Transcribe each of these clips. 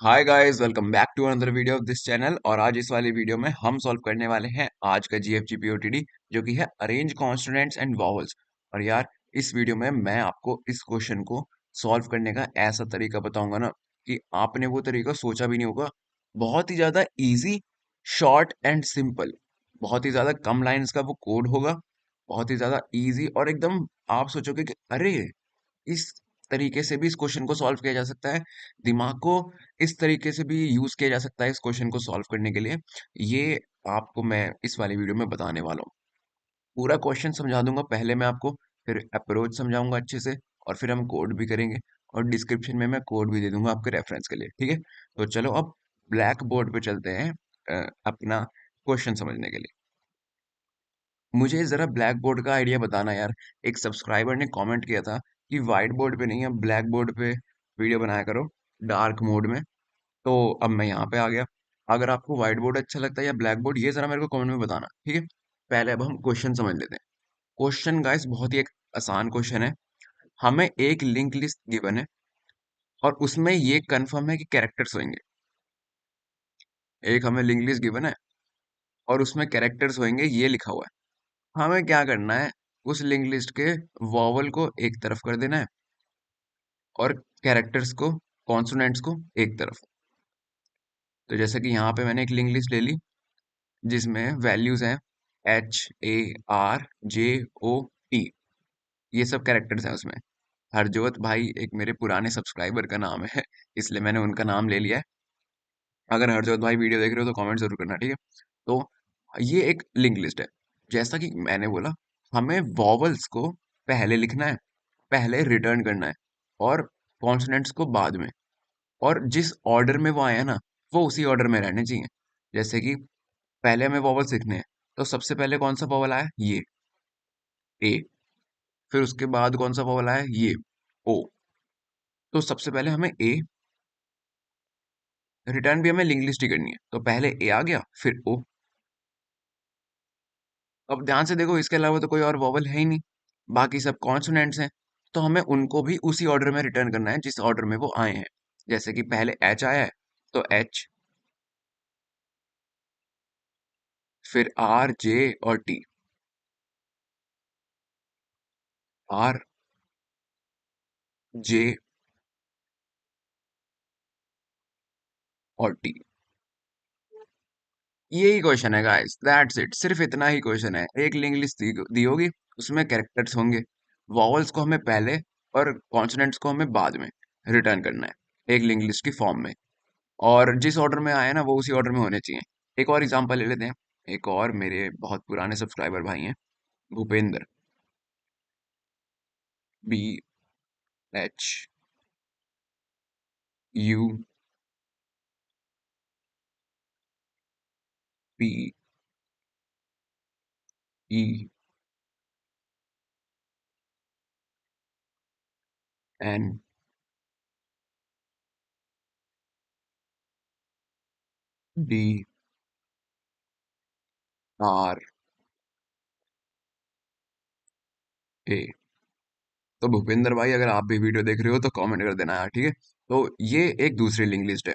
Hi guys, welcome back to another video of this channel. और आज इस वाली वीडियो में हम सॉल्व करने वाले हैं आज का जीएफजीपीओटीडी, जो कि है अरेंज कॉन्सोनेंट्स एंड वॉवल्स। और यार, इस वीडियो में मैं आपको इस क्वेश्चन को सॉल्व करने का ऐसा तरीका बताऊंगा ना कि आपने वो तरीका सोचा भी नहीं होगा। बहुत ही ज्यादा इजी, शॉर्ट एंड सिंपल। बहुत ही ज्यादा कम लाइंस का वो कोड होगा। बहुत ही ज्यादा इजी और एकदम आप सोचोगे कि अरे, इस तरीके से भी इस क्वेश्चन को सॉल्व किया जा सकता है। दिमाग को इस तरीके से भी यूज किया जा सकता है इस क्वेश्चन को सॉल्व करने के लिए। ये आपको मैं इस वाली वीडियो में बताने वाला हूँ। पूरा क्वेश्चन समझा दूंगा पहले मैं आपको, फिर अप्रोच समझाऊंगा अच्छे से, और फिर हम कोड भी करेंगे। और डिस्क्रिप्शन में मैं कोड भी दे दूंगा आपके रेफरेंस के लिए, ठीक है। तो चलो अब ब्लैक बोर्ड पे चलते हैं अपना क्वेश्चन समझने के लिए। मुझे जरा ब्लैक बोर्ड का आइडिया बताना यार। एक सब्सक्राइबर ने कमेंट किया था कि व्हाइट बोर्ड पे नहीं, अब ब्लैक बोर्ड पे वीडियो बनाया करो डार्क मोड में। तो अब मैं यहाँ पे आ गया। अगर आपको व्हाइट बोर्ड अच्छा लगता है या ब्लैक बोर्ड, ये जरा मेरे को कमेंट में बताना, ठीक है। पहले अब हम क्वेश्चन समझ लेते हैं। क्वेश्चन गाइस बहुत ही एक आसान क्वेश्चन है। हमें एक लिंक लिस्ट गिवन है और उसमें ये कंफर्म है कि कैरेक्टर्स होंगे। एक हमें लिंक लिस्ट गिवन है और उसमें कैरेक्टर्स होंगे, ये लिखा हुआ है। हमें क्या करना है, उस लिंक लिस्ट के वॉवल को एक तरफ कर देना है और कैरेक्टर्स को, कॉन्सोनेंट्स को एक तरफ। तो जैसे कि यहाँ पे मैंने एक लिंक लिस्ट ले ली जिसमें वैल्यूज हैं HARJOT। ये सब कैरेक्टर्स हैं उसमें। हरजोत भाई एक मेरे पुराने सब्सक्राइबर का नाम है, इसलिए मैंने उनका नाम ले लिया है। अगर हरजोत भाई वीडियो देख रहे हो तो कमेंट जरूर करना, ठीक है। तो ये एक लिंक लिस्ट है। जैसा कि मैंने बोला, हमें वॉवल्स को पहले लिखना है, पहले रिटर्न करना है, और कॉन्सोनेंट्स को बाद में। और जिस ऑर्डर में वो आए हैं ना, वो उसी ऑर्डर में रहने चाहिए। जैसे कि पहले हमें वॉवल्स लिखने हैं, तो सबसे पहले कौन सा वॉवल आया, ये ए। फिर उसके बाद कौन सा वॉवल आया, ये ओ। तो सबसे पहले हमें ए, रिटर्न भी हमें लिंक लिस्ट ही करनी है, तो पहले ए आ गया फिर ओ। अब ध्यान से देखो, इसके अलावा तो कोई और वॉवल है ही नहीं, बाकी सब कॉन्सोनेंट्स हैं। तो हमें उनको भी उसी ऑर्डर में रिटर्न करना है जिस ऑर्डर में वो आए हैं। जैसे कि पहले एच आया है, तो एच, फिर आर जे और टी। आर, जे और टी। यही क्वेश्चन है गाइस, दैट्स इट। सिर्फ इतना ही क्वेश्चन है। एक लिंक लिस्ट दी होगी, उसमें कैरेक्टर्स होंगे। वॉवल्स को हमें पहले और कॉन्सोनेंट्स को हमें बाद में रिटर्न करना है एक लिंक लिस्ट की फॉर्म में। और जिस ऑर्डर में आया ना, वो उसी ऑर्डर में होने चाहिए। एक और एग्जांपल ले लेते हैं। एक और मेरे बहुत पुराने सब्सक्राइबर भाई हैं, भूपेंद्र, BUPENDRA। तो भूपेंद्र भाई, अगर आप भी वीडियो देख रहे हो तो कमेंट कर देना यार, ठीक है। तो ये एक दूसरी लिंक लिस्ट है।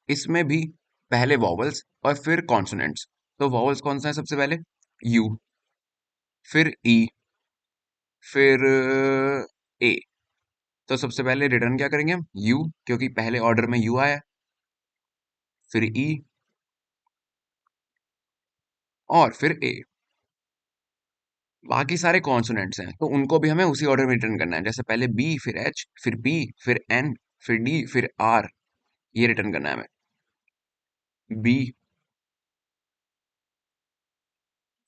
इसमें भी पहले वॉवल्स और फिर कॉन्सोनेंट्स। तो वॉवल्स कौन सा है सबसे पहले, यू, फिर ई, फिर ए। तो सबसे पहले रिटर्न क्या करेंगे हम, यू, क्योंकि पहले ऑर्डर में यू आया। फिर ई, और फिर ए। बाकी सारे कॉन्सोनेंट्स हैं, तो उनको भी हमें उसी ऑर्डर में रिटर्न करना है। जैसे पहले बी, फिर एच, फिर पी, फिर एन, फिर डी, फिर आर। ये रिटर्न करना है हमें। बी,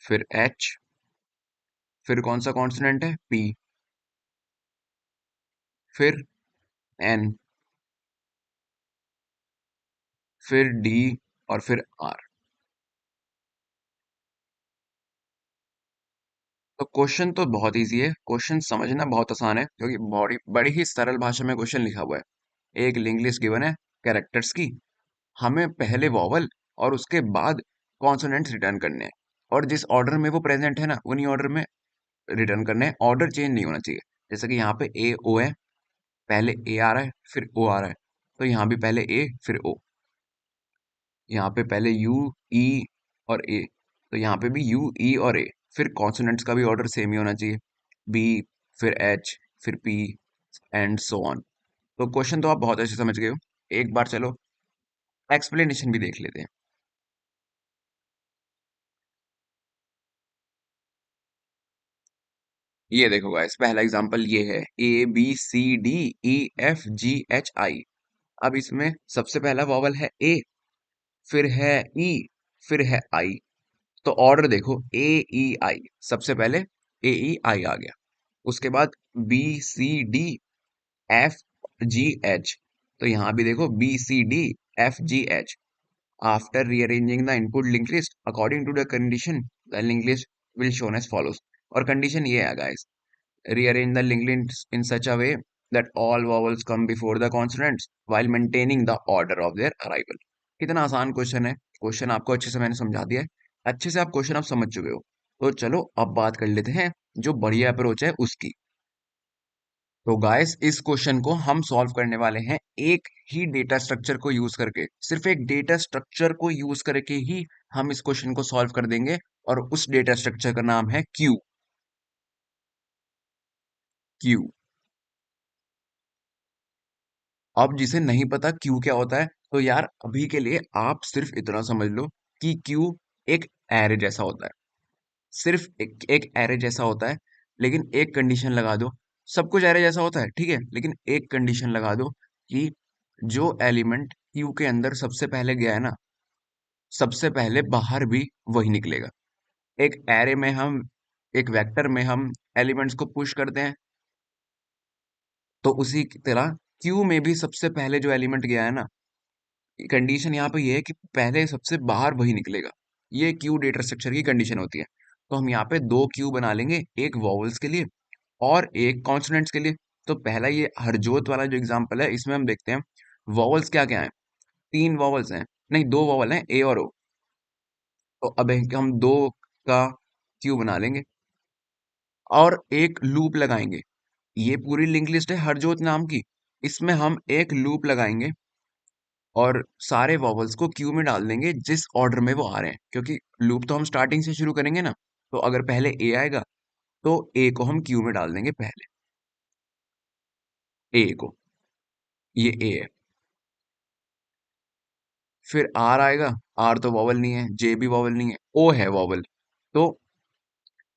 फिर एच, फिर कौन सा कॉन्सोनेंट है, पी, फिर एन, फिर डी, और फिर आर। तो क्वेश्चन तो बहुत इजी है, क्वेश्चन समझना बहुत आसान है, क्योंकि बड़ी बड़ी ही सरल भाषा में क्वेश्चन लिखा हुआ है। एक लिंक लिस्ट गिवन है कैरेक्टर्स की। हमें पहले वॉवल और उसके बाद कॉन्सोनेंट्स रिटर्न करने हैं। और जिस ऑर्डर में वो प्रेजेंट है ना, उन्हीं ऑर्डर में रिटर्न करने हैं। ऑर्डर चेंज नहीं होना चाहिए। जैसे कि यहाँ पे ए ओ है, पहले ए आ रहा है फिर ओ आ रहा है। तो यहाँ भी पहले ए फिर ओ, यहाँ पे पहले यू ई और ए, तो यहाँ पे भी यू ई और ए। फिर कॉन्सोनेंट्स का भी ऑर्डर सेम ही होना चाहिए, बी फिर एच फिर पी एंड सो ऑन। तो क्वेश्चन तो आप बहुत अच्छे समझ गए हो। एक बार चलो एक्सप्लेनेशन भी देख लेते हैं। ये देखो गाइस, पहला एग्जांपल ये है, A B C D E F G H I. अब इसमें सबसे पहला वॉवल है ए, फिर है ई, फिर है आई। तो ऑर्डर देखो, ए ई आई, सबसे पहले ए ई आई आ गया। उसके बाद B C D F G H, तो यहां भी देखो B C D F G H. After rearranging the input link list according to the condition, the link list will shown as follows. और कंडीशन ये है guys, rearrange the linked lists in such a way that all vowels come before the consonants while maintaining the order of their arrival। कितना आसान question है। Question आपको अच्छे से मैंने समझा दिया है, अच्छे से आप क्वेश्चन आप समझ चुके हो। तो चलो अब बात कर लेते हैं जो बढ़िया अप्रोच है उसकी। तो गाइस, इस क्वेश्चन को हम सॉल्व करने वाले हैं एक ही डेटा स्ट्रक्चर को यूज करके। सिर्फ एक डेटा स्ट्रक्चर को यूज करके ही हम इस क्वेश्चन को सॉल्व कर देंगे, और उस डेटा स्ट्रक्चर का नाम है क्यू। क्यू। अब जिसे नहीं पता क्यू क्या होता है, तो यार अभी के लिए आप सिर्फ इतना समझ लो कि क्यू एक एरे जैसा होता है। सिर्फ एक एरे जैसा होता है, लेकिन एक कंडीशन लगा दो। सब कुछ एरे जैसा होता है, ठीक है, लेकिन एक कंडीशन लगा दो कि जो एलिमेंट क्यू के अंदर सबसे पहले गया है ना, सबसे पहले बाहर भी वही निकलेगा। एक एरे में हम, एक वेक्टर में हम एलिमेंट्स को पुश करते हैं, तो उसी की तरह क्यू में भी सबसे पहले जो एलिमेंट गया है ना, कंडीशन यहाँ पे ये है कि पहले सबसे बाहर वही निकलेगा। ये क्यू डेटा स्ट्रक्चर की कंडीशन होती है। तो हम यहाँ पे दो क्यू बना लेंगे, एक वॉवल्स के लिए और एक कॉन्सोनेंट्स के लिए। तो पहला ये हरजोत वाला जो एग्जांपल है, इसमें हम देखते हैं वॉवल्स क्या क्या है। तीन वॉवल्स हैं, नहीं दो वॉवल हैं, ए और ओ। तो अब हम दो का क्यू बना लेंगे और एक लूप लगाएंगे। ये पूरी लिंक लिस्ट है हरजोत नाम की, इसमें हम एक लूप लगाएंगे और सारे वॉवल्स को क्यू में डाल देंगे जिस ऑर्डर में वो आ रहे हैं, क्योंकि लूप तो हम स्टार्टिंग से शुरू करेंगे ना। तो अगर पहले ए आएगा तो ए को हम क्यू में डाल देंगे पहले, ए को, ये ए है। फिर आर आएगा, आर तो वॉवल नहीं है, जे भी वॉवल नहीं है, ओ है वॉवल, तो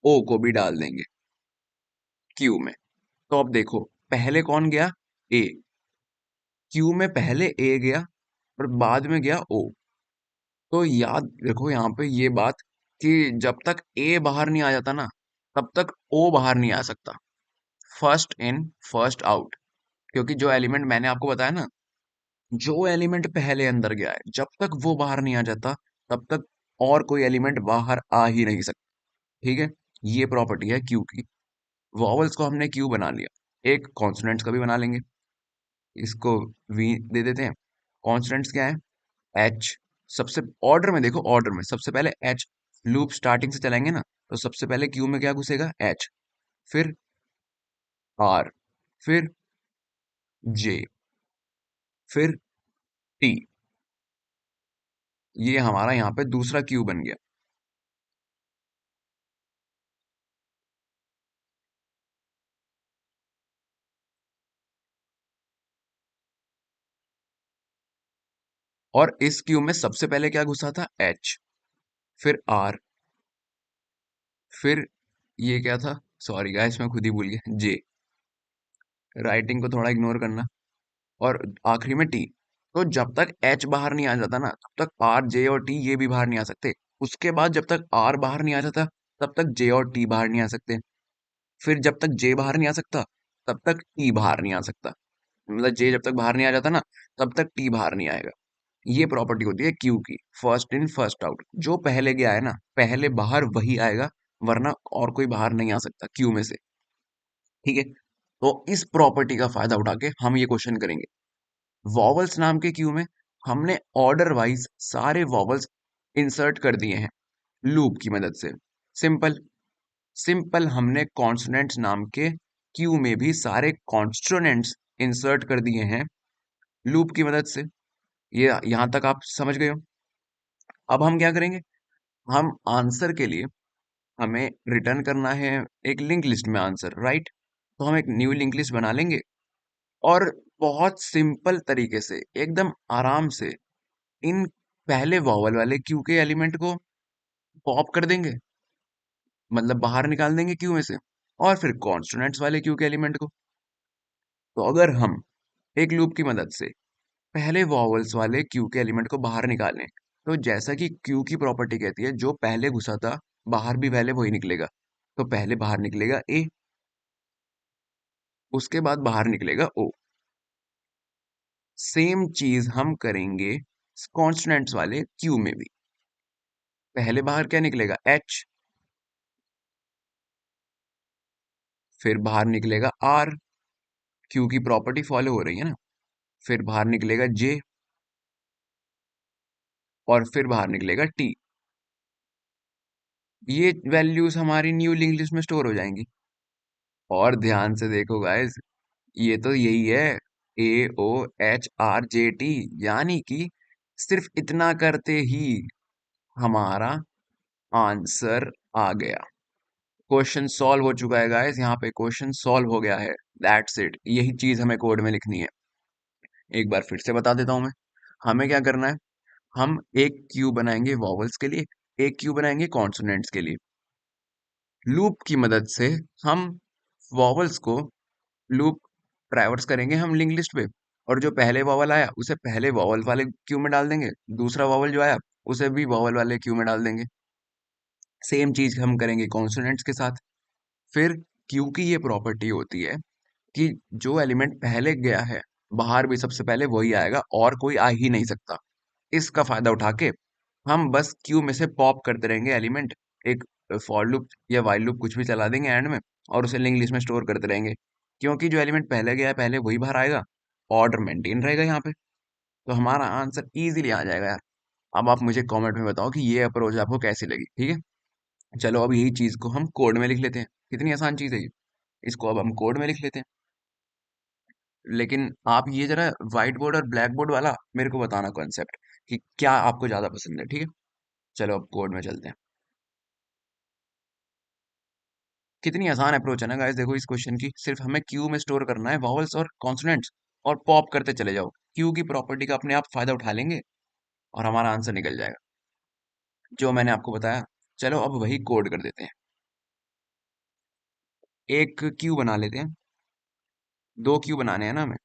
ओ को भी डाल देंगे क्यू में। तो अब देखो, पहले कौन गया, ए। क्यू में पहले ए गया और बाद में गया ओ। तो याद रखो यहाँ पे ये बात कि जब तक ए बाहर नहीं आ जाता ना, तब तक ओ बाहर नहीं आ सकता। First in first out. क्योंकि जो एलिमेंट मैंने आपको बताया ना, जो एलिमेंट पहले अंदर गया है, जब तक वो बाहर नहीं आ जाता, तब तक और कोई एलिमेंट बाहर आ ही नहीं सकता। ठीक है, ये प्रॉपर्टी है क्यू की। वॉवल्स को हमने क्यू बना लिया, एक कॉन्सोनेंट्स का भी बना लेंगे। इसको वी दे देते हैं। कॉन्सोनेंट्स क्या है, एच। सबसे ऑर्डर में देखो, ऑर्डर में सबसे पहले एच। लूप स्टार्टिंग से चलाएंगे ना, तो सबसे पहले क्यू में क्या घुसेगा, एच, फिर आर, फिर जे, फिर टी। ये हमारा यहाँ पे दूसरा क्यू बन गया। और इस क्यू में सबसे पहले क्या घुसा था, एच, फिर आर, फिर ये क्या था, सॉरी गाइस मैं खुद ही भूल गया, जे। राइटिंग को थोड़ा इग्नोर करना। और आखिरी में टी। तो जब तक एच बाहर नहीं आ जाता ना, तब तक आर जे और टी ये भी बाहर नहीं आ सकते। उसके बाद जब तक आर बाहर नहीं आ जाता, तब तक जे और टी बाहर नहीं आ सकते। फिर जब तक जे बाहर नहीं आ सकता, तब तक टी बाहर नहीं आ सकता। मतलब जे जब तक बाहर नहीं आ जाता ना, तब तक टी बाहर नहीं आएगा। ये प्रॉपर्टी होती है क्यू की, फर्स्ट इन फर्स्ट आउट। जो पहले गया है ना, पहले बाहर वही आएगा, वरना और कोई बाहर नहीं आ सकता क्यू में से। ठीक है, तो इस प्रॉपर्टी का फायदा उठा के हम ये क्वेश्चन करेंगे। वॉवल्स नाम के क्यू में हमने ऑर्डर वाइज सारे वॉवल्स इंसर्ट कर दिए हैं लूप की मदद से। सिंपल। सिंपल हमने कॉन्सोनेंट्स नाम के क्यू में भी सारे कॉन्स्टोनेंट्स इंसर्ट कर दिए हैं लूप की मदद से। ये यहां तक आप समझ गए हो। अब हम क्या करेंगे, हम आंसर के लिए हमें रिटर्न करना है एक लिंक लिस्ट में आंसर, राइट। तो हम एक न्यू लिंक लिस्ट बना लेंगे और बहुत सिंपल तरीके से एकदम आराम से इन पहले वॉवल वाले क्यू के एलिमेंट को पॉप कर देंगे, मतलब बाहर निकाल देंगे क्यू में से, और फिर कॉन्स्टोनेंट्स वाले क्यू के एलिमेंट को। तो अगर हम एक लूप की मदद से पहले वॉवल्स वाले क्यू के एलिमेंट को बाहर निकालें, तो जैसा कि क्यू की प्रॉपर्टी कहती है, जो पहले घुसा था बाहर भी पहले वही निकलेगा। तो पहले बाहर निकलेगा ए, उसके बाद बाहर निकलेगा ओ। सेम चीज हम करेंगे कॉन्स्टोनेंट्स वाले क्यू में भी। पहले बाहर क्या निकलेगा, एच, फिर बाहर निकलेगा आर, क्यू की प्रॉपर्टी फॉलो हो रही है ना। फिर बाहर निकलेगा जे, और फिर बाहर निकलेगा टी। ये वैल्यूज हमारी न्यू लिंक लिस्ट में स्टोर हो जाएंगी। और ध्यान से देखो गाइस, ये तो यही है, AOHRJT, यानी कि सिर्फ इतना करते ही हमारा आंसर आ गया। क्वेश्चन सॉल्व हो चुका है गाइस, यहाँ पे क्वेश्चन सॉल्व हो गया है। दैट्स इट, यही चीज हमें कोड में लिखनी है। एक बार फिर से बता देता हूं मैं, हमें क्या करना है। हम एक क्यू बनाएंगे वॉवल्स के लिए, एक क्यू बनाएंगे कॉन्सोनेंट्स के लिए। लूप की मदद से हम वॉवल्स को लूप ट्रैवर्स करेंगे हम लिंक लिस्ट पे, और जो पहले वॉवल आया उसे पहले वॉवल वाले क्यू में डाल देंगे, दूसरा वॉवल जो आया उसे भी वॉवल वाले क्यू में डाल देंगे। सेम चीज हम करेंगे कॉन्सोनेंट्स के साथ। फिर क्यू की ये प्रॉपर्टी होती है कि जो एलिमेंट पहले गया है बाहर भी सबसे पहले वही आएगा, और कोई आ ही नहीं सकता। इसका फायदा उठा के हम बस क्यू में से पॉप करते रहेंगे एलिमेंट, एक फॉर लूप या वाइल लूप कुछ भी चला देंगे एंड में, और उसे लिंक लिस्ट में स्टोर करते रहेंगे। क्योंकि जो एलिमेंट पहले गया है पहले वही बाहर आएगा, ऑर्डर मेंटेन रहेगा यहाँ पे। तो हमारा आंसर इजीली आ जाएगा यार। अब आप मुझे कमेंट में बताओ कि ये अप्रोच आपको कैसी लगी, ठीक है। चलो अब यही चीज को हम कोड में लिख लेते हैं, कितनी आसान चीज है ये। इसको अब हम कोड में लिख लेते हैं। लेकिन आप ये जरा व्हाइट बोर्ड और ब्लैक बोर्ड वाला मेरे को बताना कॉन्सेप्ट, कि क्या आपको ज्यादा पसंद है, ठीक है। चलो अब कोड में चलते हैं। कितनी आसान अप्रोच है ना गाइस, देखो इस क्वेश्चन की सिर्फ हमें क्यू में स्टोर करना है वॉवल्स और कॉन्सोनेंट्स, और पॉप करते चले जाओ। क्यू की प्रॉपर्टी का अपने आप फायदा उठा लेंगे और हमारा आंसर निकल जाएगा, जो मैंने आपको बताया। चलो अब वही कोड कर देते हैं। एक क्यू बना लेते हैं, दो क्यू बनाने हैं ना हमें,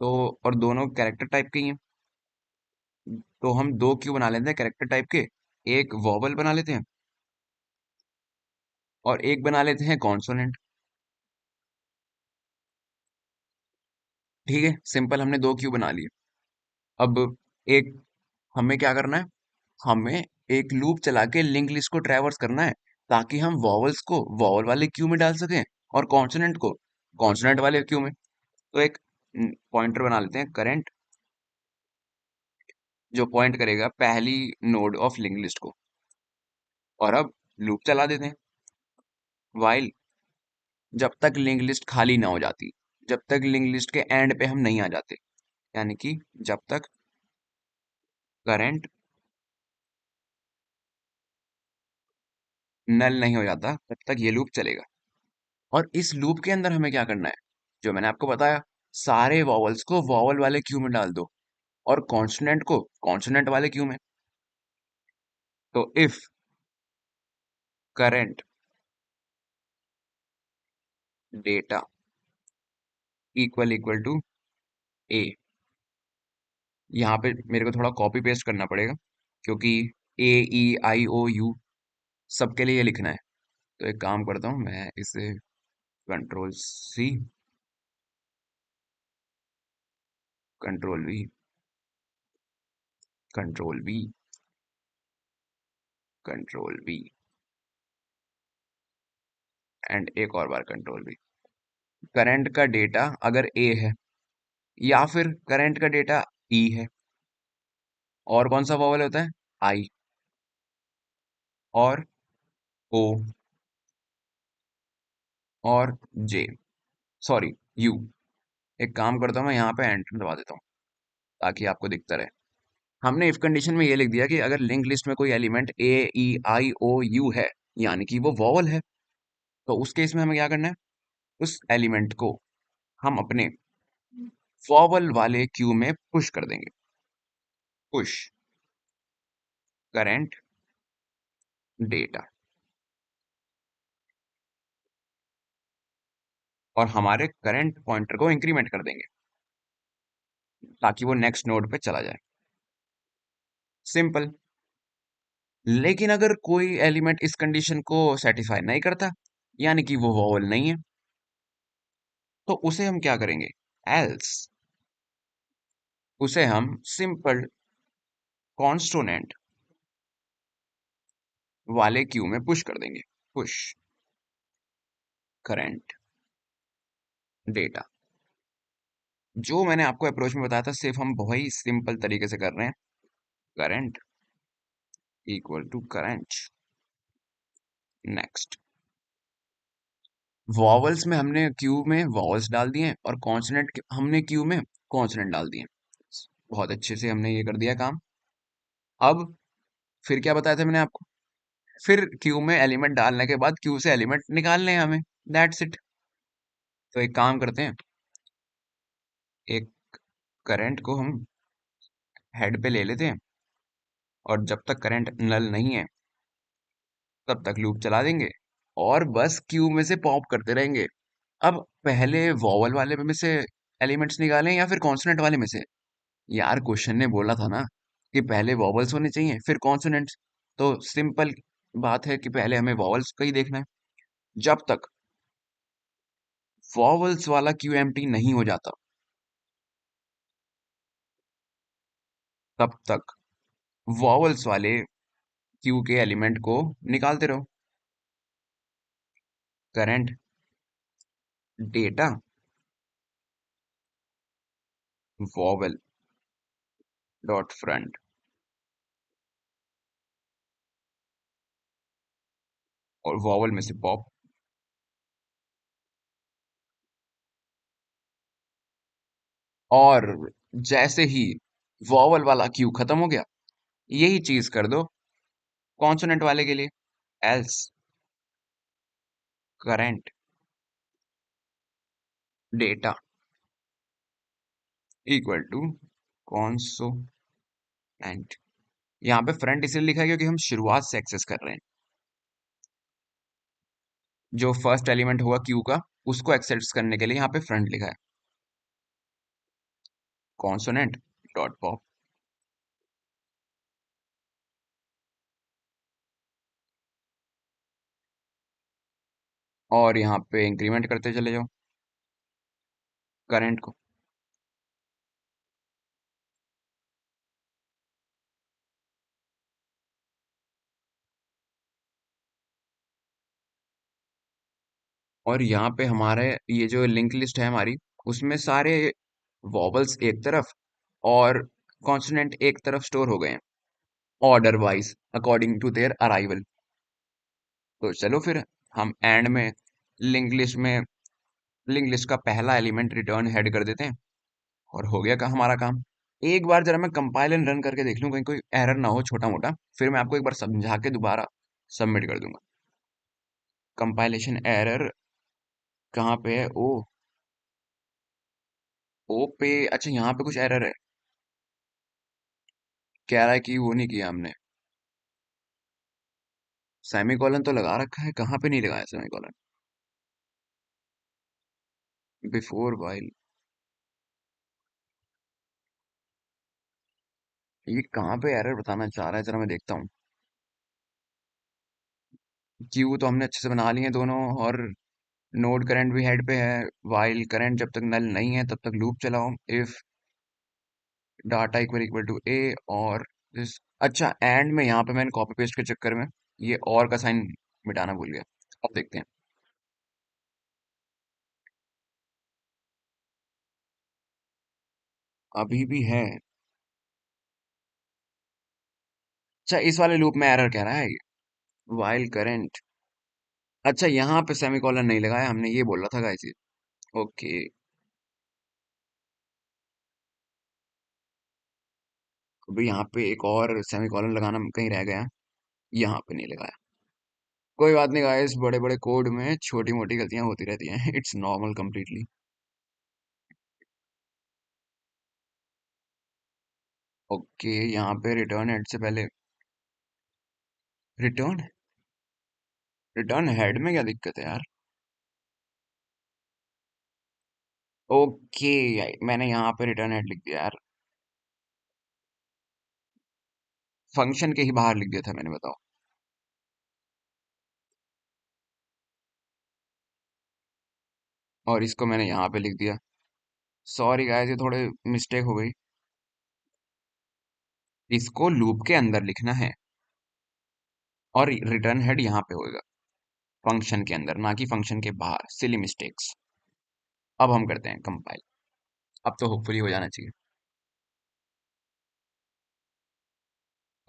तो और दोनों कैरेक्टर टाइप के ही हैं। तो हम दो क्यू बना लेते हैं कैरेक्टर टाइप के, एक वॉवल बना लेते हैं और एक बना लेते हैं कॉन्सोनेंट। ठीक है, सिंपल, हमने दो क्यू बना लिए। अब एक हमें क्या करना है, हमें एक लूप चला के लिंक लिस्ट को ट्रैवर्स करना है, ताकि हम वॉवल्स को वॉवल वाले क्यू में डाल सकें और कॉन्सोनेंट को कॉन्सोनेंट वाले क्यू में। तो एक पॉइंटर बना लेते हैं करंट, जो पॉइंट करेगा पहली नोड ऑफ लिंक लिस्ट को। और अब लूप चला देते हैं, वाइल जब तक लिंक लिस्ट खाली ना हो जाती, जब तक लिंक लिस्ट के एंड पे हम नहीं आ जाते, यानी कि जब तक करंट नल नहीं हो जाता तब तक ये लूप चलेगा। और इस लूप के अंदर हमें क्या करना है, जो मैंने आपको बताया, सारे वॉवल्स को वॉवल वाले क्यू में डाल दो और कॉन्सोनेंट को कॉन्सोनेंट वाले क्यू में। तो if current data equal equal to A, यहाँ पे मेरे को थोड़ा कॉपी पेस्ट करना पड़ेगा, क्योंकि AEIOU सबके लिए ये लिखना है। तो एक काम करता हूँ, मैं इसे control C, control V, control V, control V, and एक और बार कंट्रोल V। करंट का डेटा अगर ए है, या फिर करंट का डेटा ई है, और कौन सा वॉवल होता है, आई, और ओ, और जे, सॉरी यू। एक काम करता हूँ, मैं यहाँ पे एंटर दबा देता हूँ। ताकि आपको दिखता रहे। हमने इफ कंडीशन में ये लिख दिया कि अगर लिंक लिस्ट में कोई element A E I O you है, यानी कि वो वॉवल है, तो उस केस में हमें क्या करना है, उस एलिमेंट को हम अपने वॉवल वाले क्यू में पुश कर देंगे। पुश करेंट डेटा, और हमारे करंट पॉइंटर को इंक्रीमेंट कर देंगे ताकि वो नेक्स्ट नोड पे चला जाए। सिंपल। लेकिन अगर कोई एलिमेंट इस कंडीशन को सेटिस्फाई नहीं करता, यानी कि वो वॉवल नहीं है, तो उसे हम क्या करेंगे, एल्स उसे हम सिंपल कॉन्स्टोनेंट वाले क्यू में पुश कर देंगे। Push current data. जो मैंने आपको अप्रोच में बताया था, सिर्फ हम बहुत ही सिंपल तरीके से कर रहे हैं। Current equal to current next. Vowels में हमने क्यू में वॉवल्स डाल दिए और कॉन्सोनेंट हमने क्यू में कॉन्सोनेंट डाल दिए। बहुत अच्छे से हमने ये कर दिया काम। अब फिर क्या बताया था मैंने आपको, फिर क्यू में एलिमेंट डालने के बाद क्यू से एलिमेंट निकालने हैं हमें। That's it. तो एक काम करते हैं, एक करंट को हम हेड पे ले लेते हैं, और जब तक करंट नल नहीं है तब तक लूप चला देंगे, और बस क्यू में से पॉप करते रहेंगे। अब पहले वॉवल वाले में से एलिमेंट्स निकालें या फिर कॉन्सोनेंट वाले में से? यार क्वेश्चन ने बोला था ना कि पहले वॉवल्स होने चाहिए फिर कॉन्सोनेंट्स। तो सिंपल बात है कि पहले हमें वॉवल्स का ही देखना है। जब तक वॉवल्स वाला क्यू एम्प्टी नहीं हो जाता, तब तक वॉवल्स वाले क्यू के एलिमेंट को निकालते रहो। Current data vowel dot front, और वॉवल में से पॉप। और जैसे ही वॉवल वाला क्यू खत्म हो गया, यही चीज कर दो कॉन्सोनेंट वाले के लिए। Else current data equal to consonant. यहाँ पे फ्रंट इसलिए लिखा है क्योंकि हम शुरुआत से एक्सेस कर रहे हैं। जो फर्स्ट एलिमेंट होगा क्यू का, उसको एक्सेस करने के लिए यहाँ पे फ्रंट लिखा है। Consonant dot pop. और यहाँ पे इंक्रीमेंट करते चले जाओ करंट को। और यहाँ पे हमारे ये जो लिंक लिस्ट है हमारी, उसमें सारे वॉबल्स एक तरफ और कॉन्सोनेंट एक तरफ स्टोर हो गए हैं, order wise according to their arrival. तो चलो फिर हम एंड में लिंक लिस्ट में लिंक लिस्ट का पहला एलिमेंट रिटर्न हेड कर देते हैं, और हो गया का हमारा काम। एक बार जरा मैं कंपाइल एंड रन करके देख लूं, कहीं कोई एरर ना हो छोटा मोटा, फिर मैं आपको एक बार समझा के दोबारा सबमिट कर दूंगा। कंपाइलेशन एरर कहाँ पे है? ओ, ओ पे, अच्छा यहाँ पे कुछ एरर है। कह रहा है कि वो नहीं किया हमने, सेमीकोलन तो लगा रखा है, कहाँ पे नहीं लगाया सेमीकोलन? बिफोर वाइल, ये कहाँ पे एरर बताना चाह रहा है, जरा मैं देखता हूँ। क्यू तो हमने अच्छे से बना लिए हैं दोनों, और नोड करंट भी हेड पे है। वाइल करंट जब तक नल नहीं है तब तक लूप चलाओ, if data equal equal to A, और दिस। अच्छा, एंड में यहाँ पे मैंने कॉपी पेस्ट के चक्कर में ये और का साइन मिटाना भूल गया। अब देखते हैं। अभी भी है। अच्छा, इस वाले लूप में एरर कह रहा है वाइल करंट। अच्छा, यहाँ पे सेमीकोलन नहीं लगाया हमने, ये बोल रहा था गाइस। ओके। अभी यहाँ पे एक और सेमीकोलन लगाना कहीं रह गया, यहाँ पे नहीं लगाया। कोई बात नहीं गाइस, बड़े बड़े कोड में छोटी मोटी गलतियां होती रहती हैं। It's normal completely. ओके, यहाँ पे रिटर्न हेड से पहले रिटर्न रिटर्न हेड में क्या दिक्कत है यार? ओके, मैंने यहाँ पे रिटर्न हेड लिख दिया यार। फंक्शन के ही बाहर लिख दिया था मैंने, बताओ। और इसको मैंने यहाँ पे लिख दिया। सॉरी गाइस, ये थोड़े मिस्टेक हो गई। इसको लूप के अंदर लिखना है और रिटर्न हेड यहाँ पे होएगा, फंक्शन के अंदर, ना कि फंक्शन के बाहर। Silly mistakes. अब हम करते हैं कंपाइल। अब तो होपफुली हो जाना चाहिए।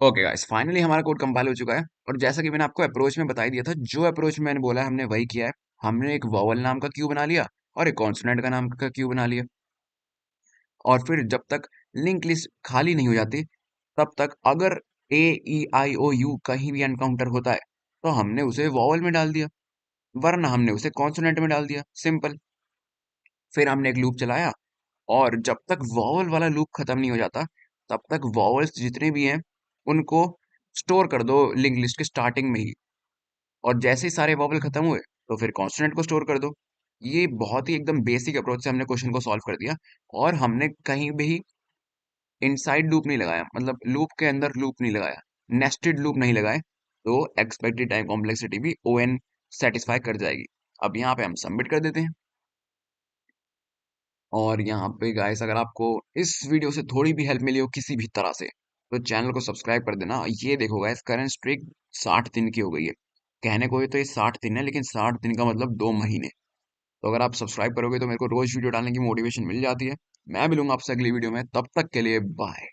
ओके गाइस, फाइनली हमारा कोड कंपाइल हो चुका है। और जैसा कि मैंने आपको अप्रोच में बता ही दिया था, जो अप्रोच मैंने बोला है हमने वही किया है। हमने एक वॉवल नाम का क्यू बना लिया और एक कॉन्सोनेंट का नाम का क्यू बना लिया। और फिर जब तक लिंक लिस्ट खाली नहीं हो जाती, तब तक अगर ए ई आई ओ यू कहीं भी एनकाउंटर होता है, तो हमने उसे वॉवल में डाल दिया, वरना हमने उसे कॉन्सोनेंट में डाल दिया। सिंपल। फिर हमने एक लूप चलाया, और जब तक वॉवल वाला लूप खत्म नहीं हो जाता, तब तक वॉवल्स जितने भी हैं उनको स्टोर कर दो लिंक लिस्ट के स्टार्टिंग में ही। और जैसे ही सारे वॉवल खत्म हुए, तो फिर कॉन्स्टेंट को स्टोर कर दो। ये बहुत ही एकदम बेसिक अप्रोच से हमने क्वेश्चन को सॉल्व कर दिया। और हमने कहीं भी इनसाइड लूप नहीं लगाया, मतलब लूप के अंदर लूप नहीं लगाया, नेस्टेड लूप नहीं लगाए। तो एक्सपेक्टेड टाइम कॉम्प्लेक्सिटी भी ओ एन सेटिस्फाई कर जाएगी। अब यहाँ पे हम सबमिट कर देते हैं। और यहाँ पे गाइस, अगर आपको इस वीडियो से थोड़ी भी हेल्प मिली हो किसी भी तरह से, तो चैनल को सब्सक्राइब कर देना। ये देखो गाइस, करंट स्ट्रिक 60 दिन की हो गई है। कहने को ये तो ये 60 दिन है, लेकिन 60 दिन का मतलब 2 महीने। तो अगर आप सब्सक्राइब करोगे तो मेरे को रोज वीडियो डालने की मोटिवेशन मिल जाती है। मैं मिलूंगा आपसे अगली वीडियो में, तब तक के लिए बाय।